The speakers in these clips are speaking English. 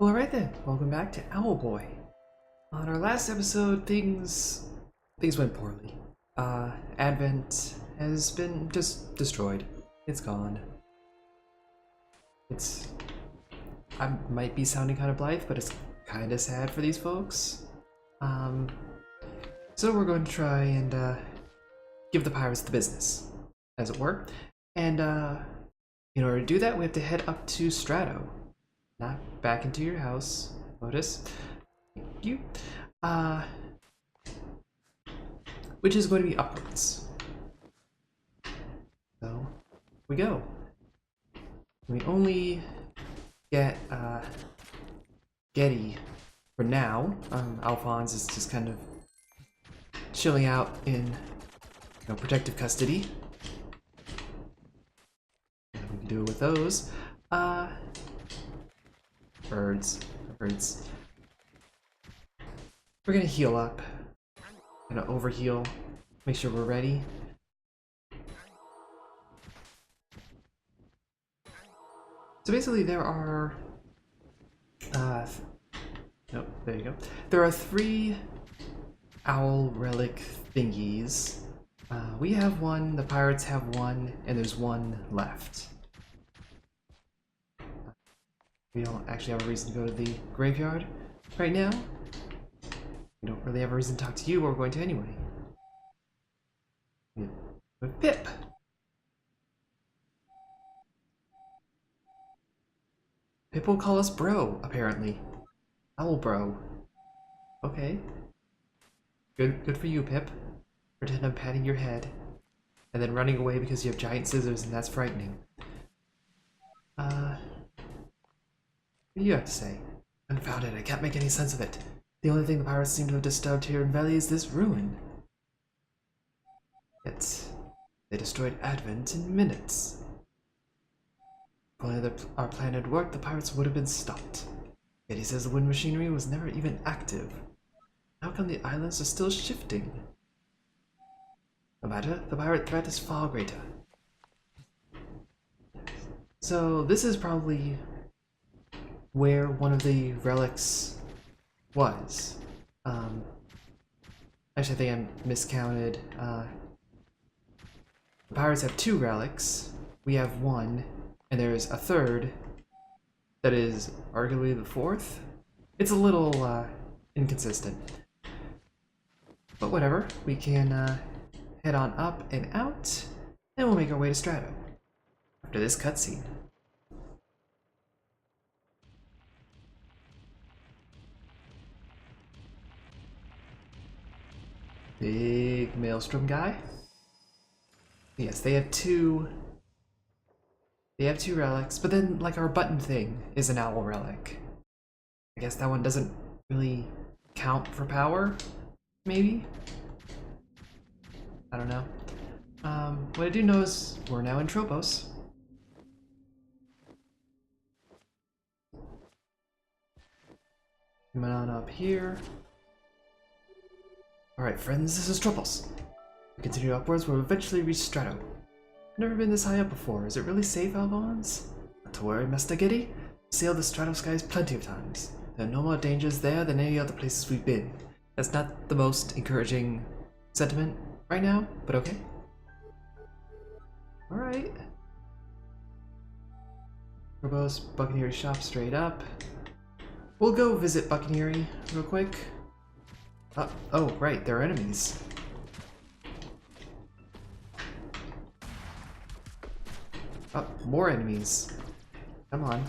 Well, alright then, welcome back to Owlboy. On our last episode, things went poorly. Advent has been just destroyed. It's gone. I might be sounding kind of blithe, but it's kind of sad for these folks. So we're going to try and give the pirates the business, as it were. And in order to do that, we have to head up to Strato. Not back into your house, Otis. Thank you. Which is going to be upwards. So, we go. We only get Geddy for now. Alphonse is just kind of chilling out in protective custody. And we can do it with those. Birds. We're gonna heal up. Gonna overheal. Make sure we're ready. So basically there are nope, there you go. There are 3 owl relic thingies. We have one, the pirates have one, and there's one left. We don't actually have a reason to go to the graveyard right now. We don't really have a reason to talk to you, but we're going to anyway. With Pip. Pip will call us bro, apparently. Owl bro. Okay. Good for you, Pip. Pretend I'm patting your head. And then running away because you have giant scissors, and that's frightening. What do you have to say? Confounded, I can't make any sense of it. The only thing the pirates seem to have disturbed here in Valley is this ruin. Yet, they destroyed Advent in minutes. If only our plan had worked, the pirates would have been stopped. Yet he says the wind machinery was never even active. How come the islands are still shifting? No matter, the pirate threat is far greater. So, this is probably where one of the relics was. Actually, I think I miscounted. The pirates have 2 relics. We have 1, and there's a 3rd that is arguably the 4th. It's a little inconsistent, but whatever. We can head on up and out, and we'll make our way to Strato after this cutscene. Big maelstrom guy. Yes, they have 2. They have 2 relics, but then like our button thing is an owl relic. I guess that one doesn't really count for power, maybe? I don't know. What I do know is we're now in Tropos. Coming on up here. Alright friends, this is Tropos. We continue upwards, we'll eventually reach Strato. Never been this high up before. Is it really safe, Alphonse? Not to worry, Master Geddy. Sailed the Strato skies plenty of times. There are no more dangers there than any other places we've been. That's not the most encouraging sentiment right now, but okay. Alright. Tropos, Buccaneer shop straight up. We'll go visit Buccaneer real quick. Oh, right, they're enemies. Oh, more enemies. Come on.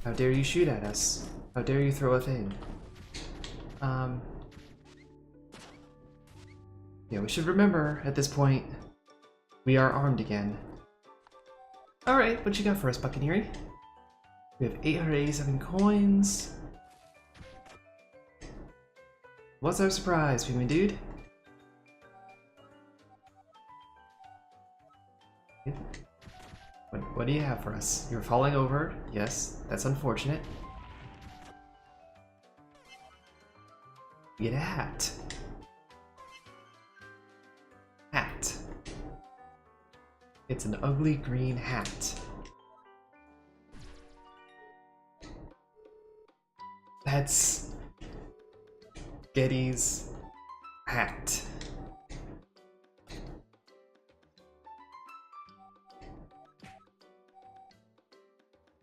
How dare you shoot at us? How dare you throw a thing? Yeah, we should remember at this point, we are armed again. Alright, what you got for us, Buccaneer? We have 887 coins. What's our surprise, Pigman Dude? What do you have for us? You're falling over. Yes, that's unfortunate. Get a hat. Hat. It's an ugly green hat. That's Geddy's hat.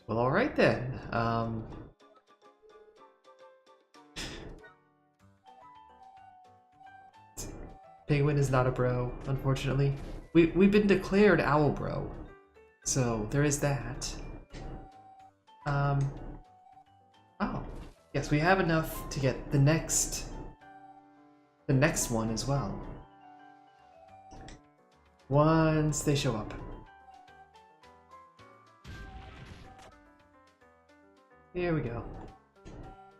Well, alright then. Penguin is not a bro, unfortunately. We've been declared Owl Bro, so there is that. Oh, yes, we have enough to get the next one as well. Once they show up. Here we go.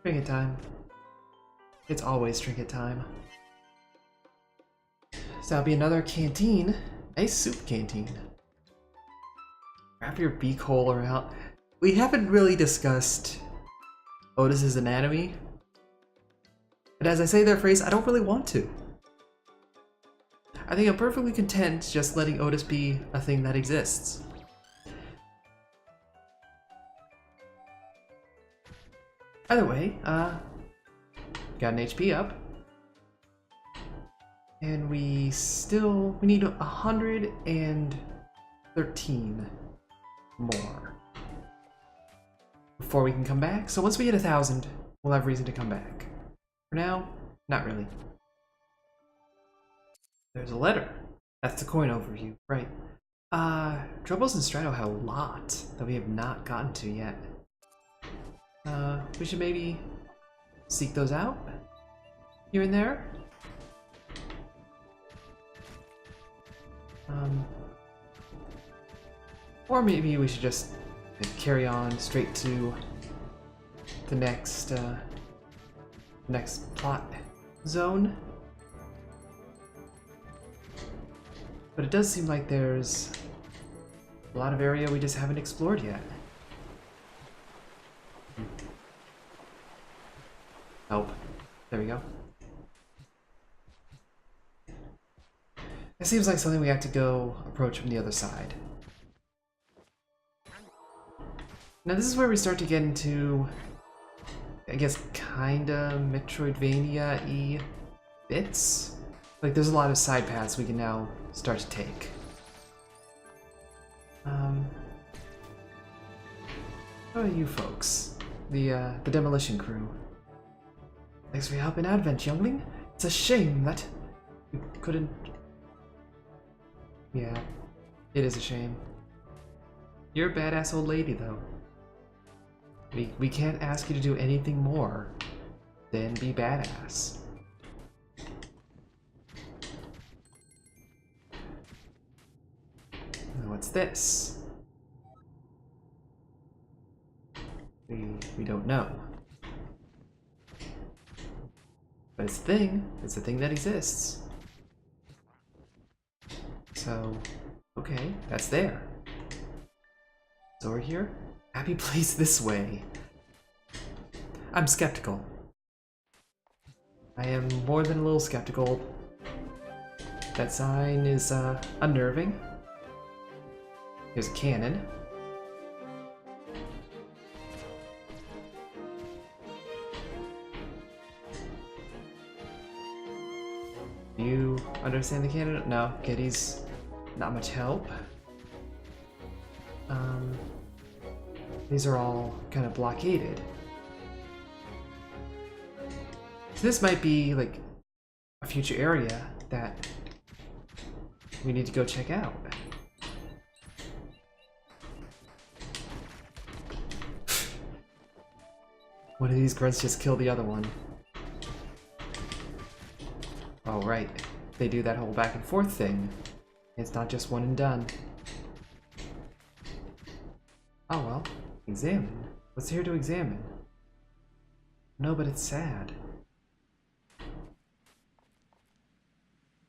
Trinket time. It's always trinket time. So that'll be another canteen. Nice soup canteen. Wrap your beak hole around. We haven't really discussed Otis's anatomy. But as I say their phrase, I don't really want to. I think I'm perfectly content just letting Otis be a thing that exists. Either way, got an HP up. And we need 113 more before we can come back. So once we hit 1,000, we'll have reason to come back. For now, not really. There's a letter. That's the coin overview, right? Troubles and Strato have a lot that we have not gotten to yet. We should maybe seek those out here and there. Or maybe we should just carry on straight to the next plot zone. But it does seem like there's a lot of area we just haven't explored yet. Help. There we go. It seems like something we have to go approach from the other side. Now this is where we start to get into, I guess, kinda Metroidvania-y bits. Like there's a lot of side paths we can now start to take. How are you folks? The demolition crew. Thanks for your help in Advent, youngling. It's a shame that you couldn't... Yeah, it is a shame. You're a badass old lady, though. We can't ask you to do anything more than be badass. Now what's this? We don't know. But it's a thing. It's a thing that exists. So, okay, that's there. So we're here. Happy place this way. I'm skeptical. I am more than a little skeptical. That sign is unnerving. Here's a cannon. Do you understand the cannon? No, Geddy's not much help. These are all kind of blockaded. So this might be like a future area that we need to go check out. One of these grunts just killed the other one. Oh right, they do that whole back and forth thing. It's not just one and done. Oh well, examine. What's here to examine? No, but it's sad.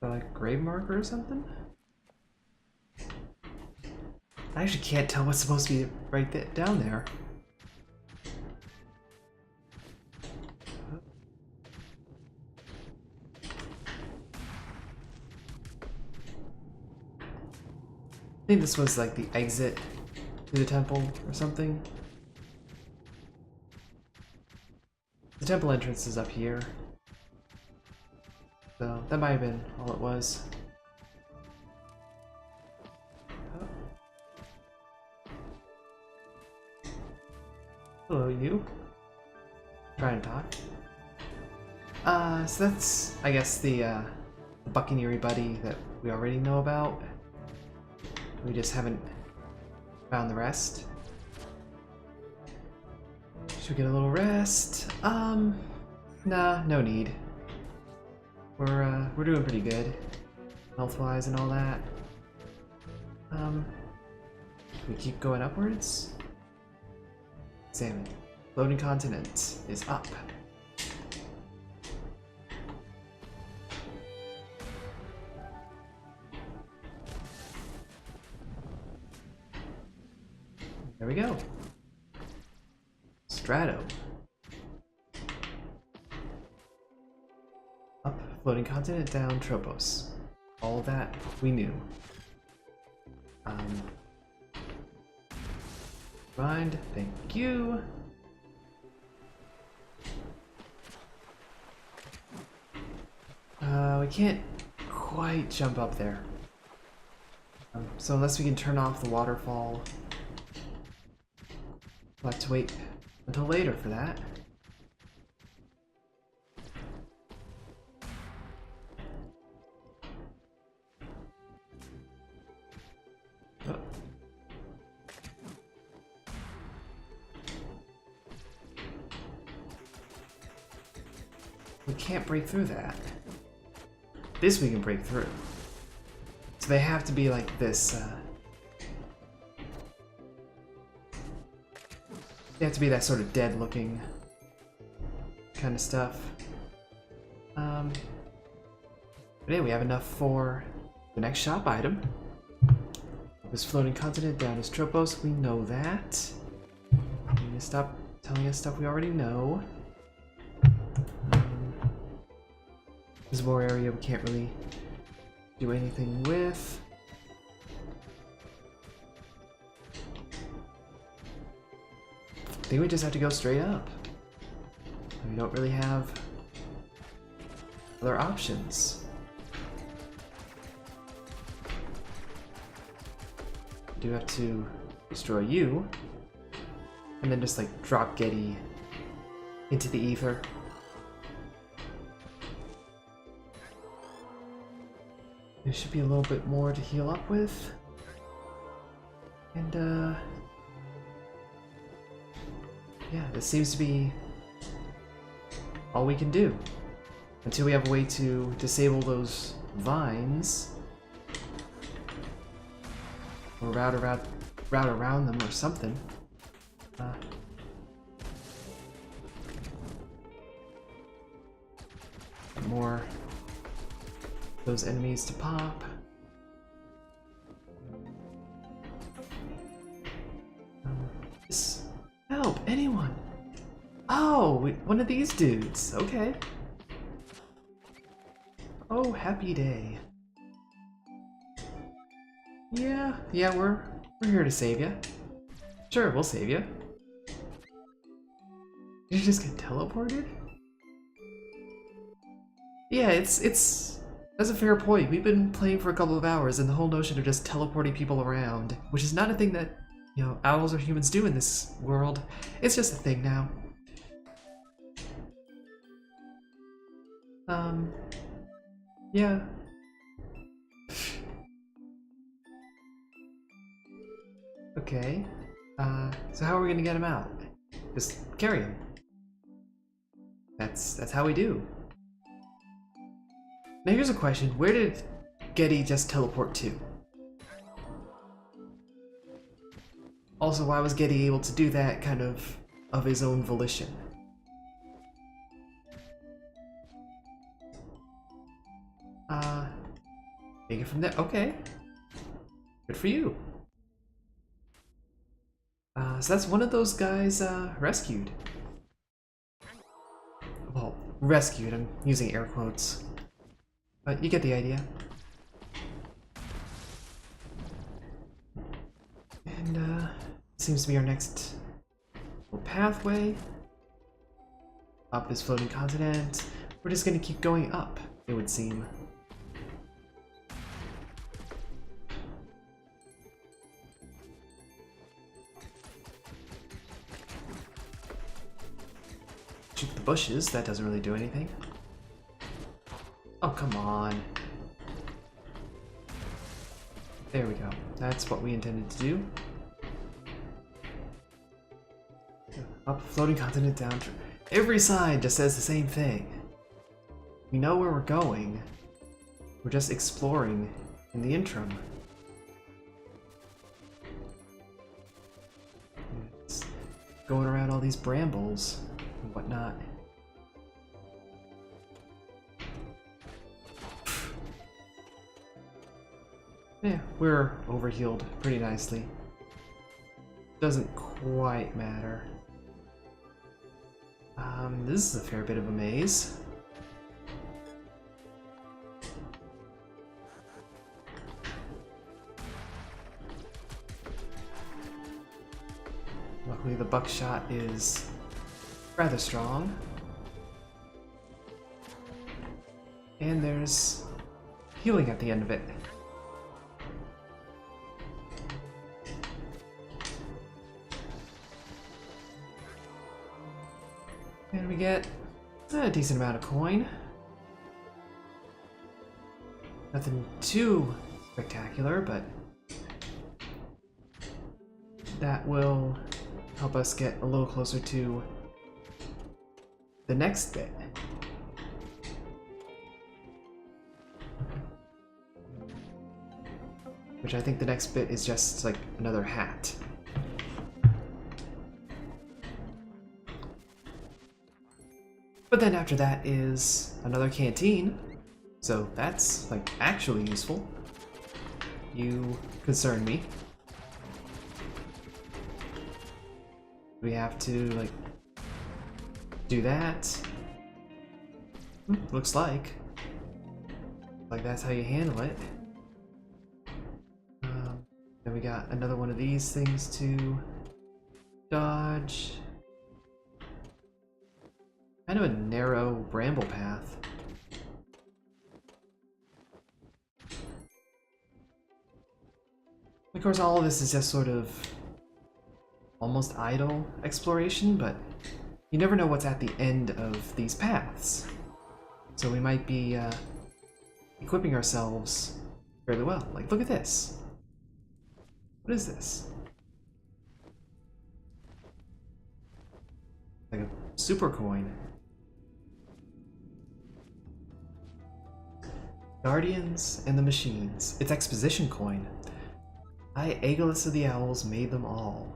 Like a grave marker or something? I actually can't tell what's supposed to be right down there. I think this was like the exit to the temple or something. The temple entrance is up here. So that might have been all it was. Oh. Hello, you. Try and talk. So that's, I guess, the Buccaneery buddy that we already know about. We just haven't found the rest. Should we get a little rest? Nah, no need. We're doing pretty good, health-wise and all that. We keep going upwards. Examine. Floating continent is up. There we go. Strato. Up, floating continent, down, Tropos. All that we knew. Mind, thank you. We can't quite jump up there. So unless we can turn off the waterfall, we'll have to wait until later for that. Oh. We can't break through that. This we can break through. So they have to be like this, they have to be that sort of dead looking kind of stuff. But yeah, we have enough for the next shop item. This floating continent down is Tropos, we know that. You need to stop telling us stuff we already know. There's more area we can't really do anything with. I think we just have to go straight up. We don't really have other options. We do have to destroy you, and then just like drop Geddy into the ether. There should be a little bit more to heal up with. And yeah, this seems to be all we can do. Until we have a way to disable those vines. Or route around them or something. More those enemies to pop. Help, anyone! Oh, one of these dudes. Okay. Oh, happy day. Yeah, we're here to save you. Sure, we'll save you. Did you just get teleported? Yeah, that's a fair point. We've been playing for a couple of hours, and the whole notion of just teleporting people around, which is not a thing that, you know, owls or humans do in this world. It's just a thing now. Yeah. Okay. So how are we gonna get him out? Just carry him. That's how we do. Now here's a question. Where did Geddy just teleport to? Also, why was Geddy able to do that kind of his own volition? Take it from there. Okay. Good for you. So that's one of those guys rescued. Well, rescued, I'm using air quotes. But you get the idea. And seems to be our next pathway. Up is floating continent. We're just gonna keep going up, it would seem. Shoot the bushes, that doesn't really do anything. Oh, come on. There we go. That's what we intended to do. Up, floating continent, down. Every sign just says the same thing. We know where we're going. We're just exploring in the interim. It's going around all these brambles and whatnot. Yeah, we're overhealed pretty nicely. Doesn't quite matter. This is a fair bit of a maze. Luckily the buckshot is rather strong. And there's healing at the end of it. And we get a decent amount of coin. Nothing too spectacular, but that will help us get a little closer to the next bit. Which I think the next bit is just like another hat. But then after that is another canteen, so that's like actually useful. You concern me. We have to like do that. Looks like that's how you handle it. Then we got another one of these things to dodge. Kind of a narrow bramble path. Of course, all of this is just sort of almost idle exploration, but you never know what's at the end of these paths. So we might be equipping ourselves fairly well. Like, look at this. What is this? Like a super coin. Guardians and the Machines. It's exposition coin. I, Aeolus of the Owls, made them all.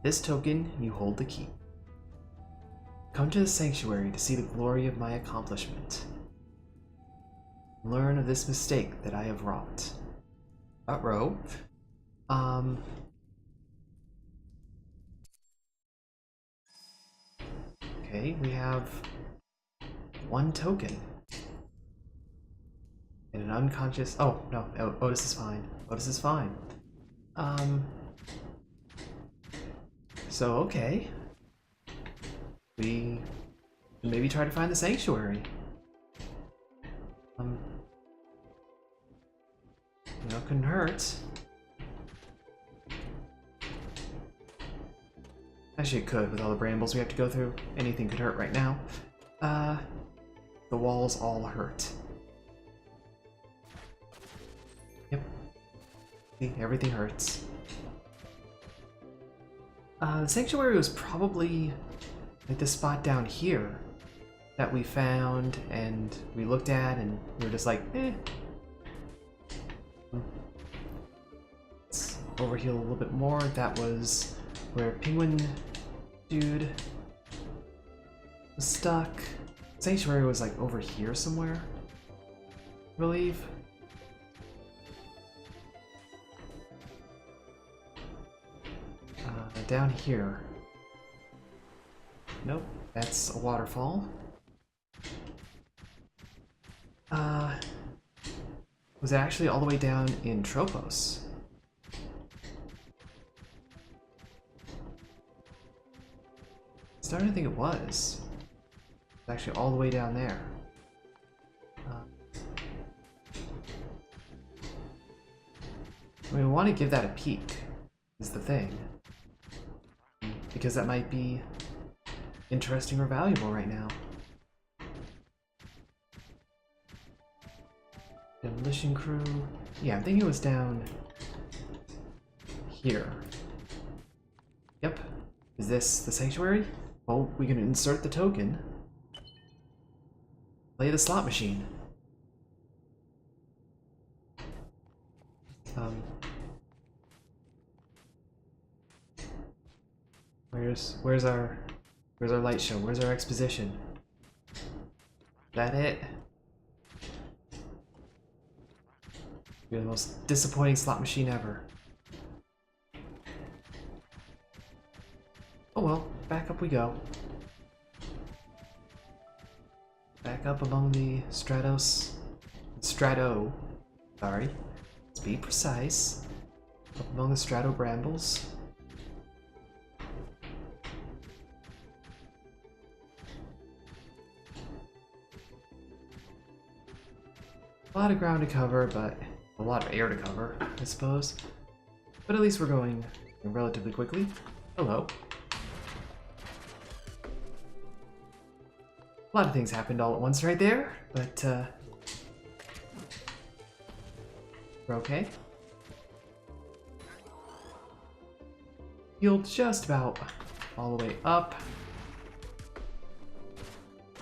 This token, you hold the key. Come to the sanctuary to see the glory of my accomplishment. Learn of this mistake that I have wrought. Uh-oh. Okay, we have one token. And an unconscious... Oh, no, Otis is fine. Otis is fine. So, okay. We maybe try to find the sanctuary. You know, couldn't hurt. Actually, it could, with all the brambles we have to go through. Anything could hurt right now. The walls all hurt. Yep. See, everything hurts. The sanctuary was probably like this spot down here that we found and we looked at and we were just like, eh. Let's overheal a little bit more. That was where Penguin Dude was stuck. Sanctuary was like over here somewhere, I believe. Down here. Nope, that's a waterfall. Was it actually all the way down in Tropos? Starting to think it was. actually all the way down there. I mean, we want to give that a peek, is the thing. Because that might be interesting or valuable right now. Demolition crew. Yeah, I'm thinking it was down here. Yep. Is this the sanctuary? Well, we can insert the token. Play the slot machine. Where's our light show? Where's our exposition? That it? You're the most disappointing slot machine ever. Oh well, back up we go. Back up among the Strato, sorry. Let's be precise. Up among the Strato brambles. A lot of ground to cover, but a lot of air to cover, I suppose. But at least we're going relatively quickly. Hello. A lot of things happened all at once right there, but we're okay. Healed just about all the way up.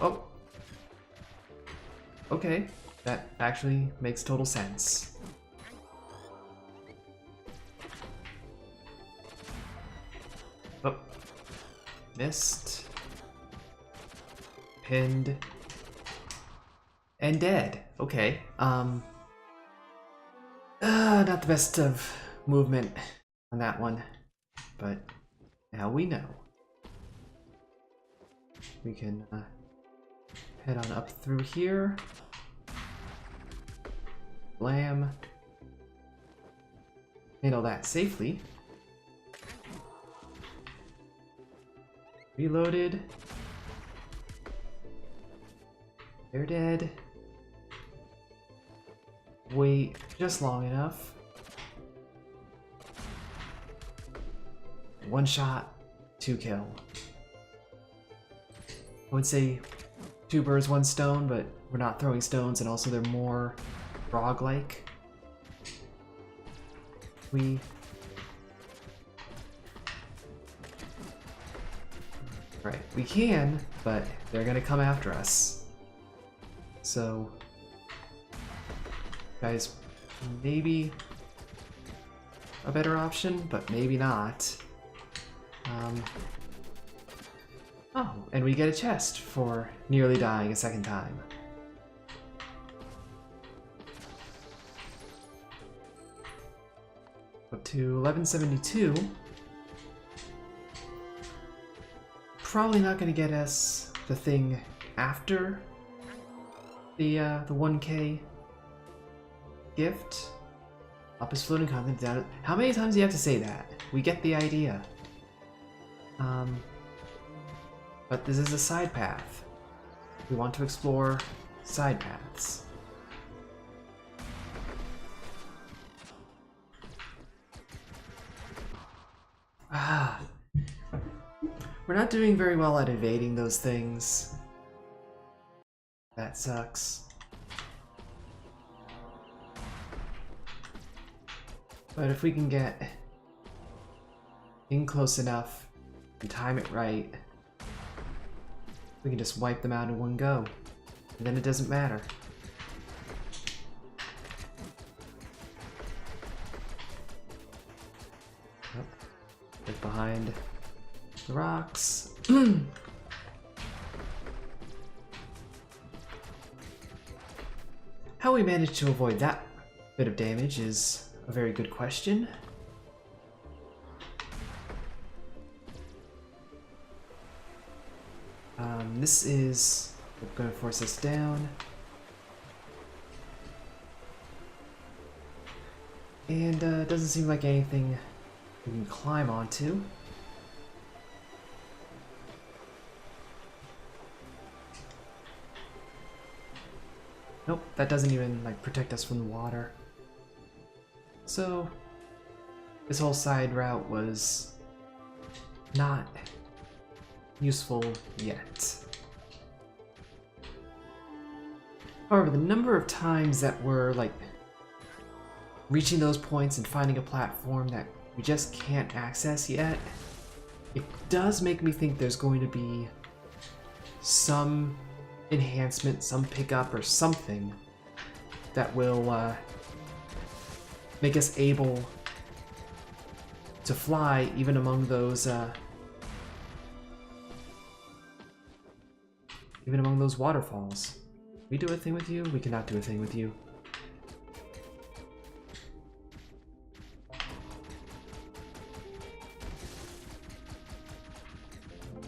Oh. Okay. That actually makes total sense. Oh. Missed. Pinned. And dead. Okay. Not the best of movement on that one. But now we know. We can head on up through here. Blam. Handle that safely. Reloaded. They're dead. Wait just long enough. One shot, 2 kill. I would say 2 birds, 1 stone, but we're not throwing stones, and also they're more frog-like. Right, we can, but they're gonna come after us. So, guys, maybe a better option, but maybe not. Oh, and we get a chest for nearly dying a second time. Up to 1172. Probably not going to get us the thing after the 1K gift. Up is floating content down. How many times do you have to say that? We get the idea. But this is a side path. We want to explore side paths. We're not doing very well at evading those things. That sucks. But if we can get in close enough and time it right, we can just wipe them out in one go. And then it doesn't matter. Oh, get behind the rocks. How we managed to avoid that bit of damage is a very good question. This is going to force us down. And it doesn't seem like anything we can climb onto. Nope, that doesn't even like protect us from the water. So this whole side route was not useful yet. However, the number of times that we're like reaching those points and finding a platform that we just can't access yet, it does make me think there's going to be some enhancement, some pickup or something that will make us able to fly even among those waterfalls. We do a thing with you, we cannot do a thing with you.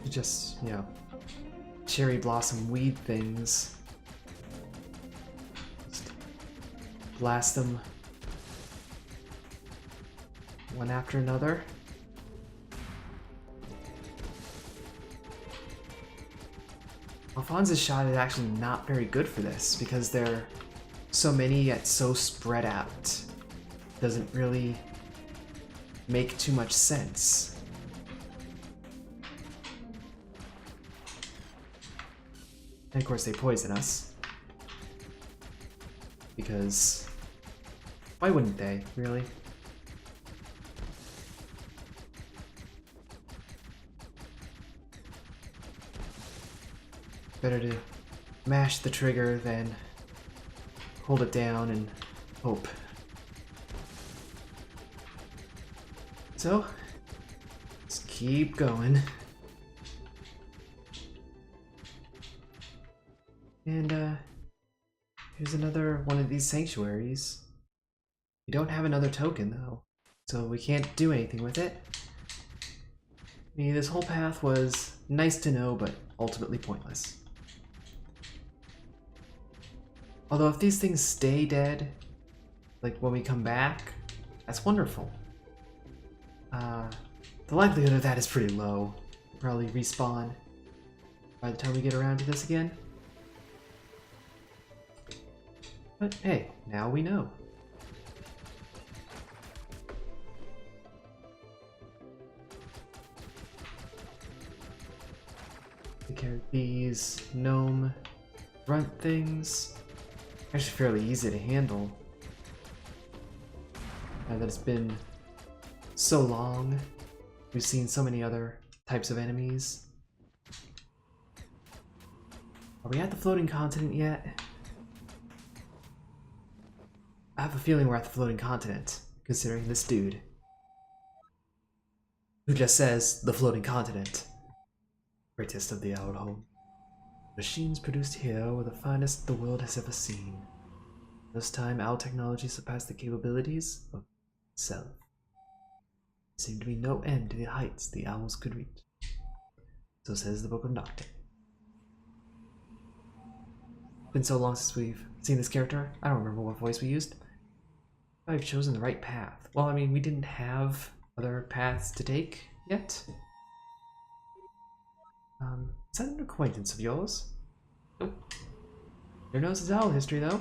Just, you know, cherry blossom weed things. Just blast them one after another. Alphonse's shot is actually not very good for this because they're so many yet so spread out. Doesn't really make too much sense. And of course they poison us. Because why wouldn't they, really? Better to mash the trigger than hold it down and hope. So, let's keep going. And here's another one of these sanctuaries. We don't have another token though, so we can't do anything with it. I mean, this whole path was nice to know, but ultimately pointless. Although if these things stay dead, like when we come back, that's wonderful. The likelihood of that is pretty low. We'll probably respawn by the time we get around to this again. But hey, now we know. Take care of these gnome grunt things. Actually fairly easy to handle. Now that it's been so long, we've seen so many other types of enemies. Are we at the floating continent yet? I have a feeling we're at the floating continent, considering this dude. Who just says, the floating continent. Greatest of the Owlboy. Machines produced here were the finest the world has ever seen. This time, our technology surpassed the capabilities of itself. There seemed to be no end to the heights the owls could reach. So says the Book of Nocturne. Been so long since we've seen this character, I don't remember what voice we used. I've chosen the right path. Well, I mean, we didn't have other paths to take yet. Is that an acquaintance of yours? Nope. Your knows his owl history, though.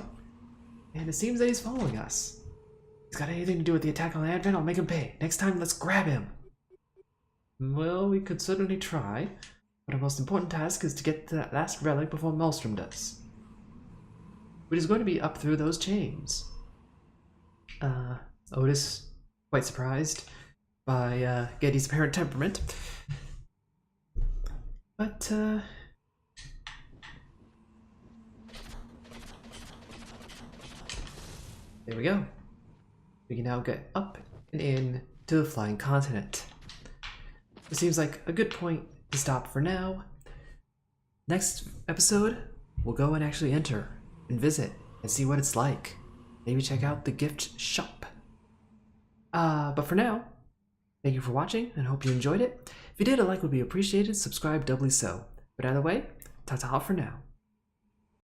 And it seems that he's following us. If he's got anything to do with the attack on the Advent, I'll make him pay. Next time, let's grab him. Well, we could certainly try. But our most important task is to get to that last relic before Maelstrom does. Which is going to be up through those chains. Otis, quite surprised by Geddy's apparent temperament. But, there we go. We can now get up and in to the flying continent. It seems like a good point to stop for now. Next episode, we'll go and actually enter and visit and see what it's like. Maybe check out the gift shop. But for now, thank you for watching and hope you enjoyed it. If you did, a like would be appreciated. Subscribe doubly so. But either way, ta-ta for now.